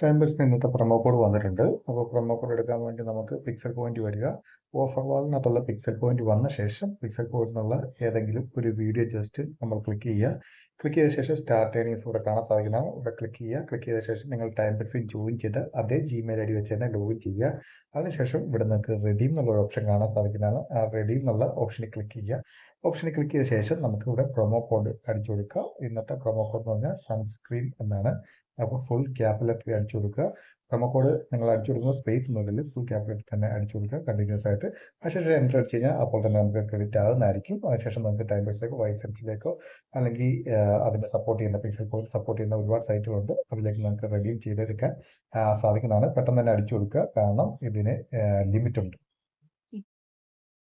Time ബേസിന് ഇന്നത്തെ promo code വന്നിട്ടുണ്ട്. അപ്പോൾ പ്രൊമോ കോഡ് എടുക്കാൻ വേണ്ടി നമുക്ക് പിക്സൽ പോയിന്റ് വരിക. ഓഫർ വാളിനകത്തുള്ള പിക്സൽ പോയിന്റ് വന്ന ശേഷം പിക്സൽ പോയിന്റ് എന്നുള്ള ഏതെങ്കിലും ഒരു വീഡിയോ ജസ്റ്റ് നമ്മൾ ക്ലിക്ക് ചെയ്യുക. ക്ലിക്ക് ചെയ്ത ശേഷം സ്റ്റാർട്ട് ഏണിങ്സ് ഇവിടെ കാണാൻ സാധിക്കുന്നതാണ്. ഇവിടെ ക്ലിക്ക് ചെയ്യുക. ക്ലിക്ക് ചെയ്ത ശേഷം നിങ്ങൾ ടൈം ബേസിൽ ജോയിൻ ചെയ്ത് അതേ ജിമെയിൽ ഐ ഡി വെച്ച് തന്നെ ലോഗിൻ ചെയ്യുക. അതിനുശേഷം ഇവിടെ നിങ്ങൾക്ക് റെഡീം എന്നുള്ള ഓപ്ഷൻ കാണാൻ സാധിക്കുന്നതാണ്. ആ റെഡീം എന്നുള്ള ഓപ്ഷനിൽ ക്ലിക്ക് ചെയ്യുക. ഓപ്ഷനിൽ ക്ലിക്ക് ചെയ്ത ശേഷം നമുക്ക് ഇവിടെ പ്രൊമോ കോഡ് അടിച്ചു കൊടുക്കുക. ഇന്നത്തെ പ്രൊമോ കോഡ് എന്ന് പറഞ്ഞാൽ സൺസ്ക്രീൻ എന്നാണ്. അപ്പോൾ ഫുൾ ക്യാപിറ്റൽ ലെറ്റർ അടിച്ചു കൊടുക്കുക. പ്രൊമോ കോഡ് നിങ്ങൾ അടിച്ചു കൊടുക്കുന്ന സ്പേസ് മുതൽ ഫുൾ ക്യാപിറ്റൽ ലെറ്റർ തന്നെ അടിച്ചു കൊടുക്കുക കണ്ടിന്യൂസ് ആയിട്ട്. അതിനുശേഷം എൻ്റർ അടിച്ച് കഴിഞ്ഞാൽ അപ്പോൾ തന്നെ നമുക്ക് ക്രെഡിറ്റ് ആകുന്നതായിരിക്കും. അതിനുശേഷം നമുക്ക് ടൈം ബേസിലേക്കോ വൈസെൻസിലേക്കോ അല്ലെങ്കിൽ അതിനെ സപ്പോർട്ട് ചെയ്യുന്ന പിക്സൽ കോഡ് സപ്പോർട്ട് ചെയ്യുന്ന ഒരുപാട് സൈറ്റുകളുണ്ട്. അതിലേക്ക് നമുക്ക് റെഡീം ചെയ്തെടുക്കാൻ സാധിക്കുന്നതാണ്. പെട്ടെന്ന് തന്നെ അടിച്ചു കൊടുക്കുക, കാരണം ഇതിന് ലിമിറ്റ് ഉണ്ട്.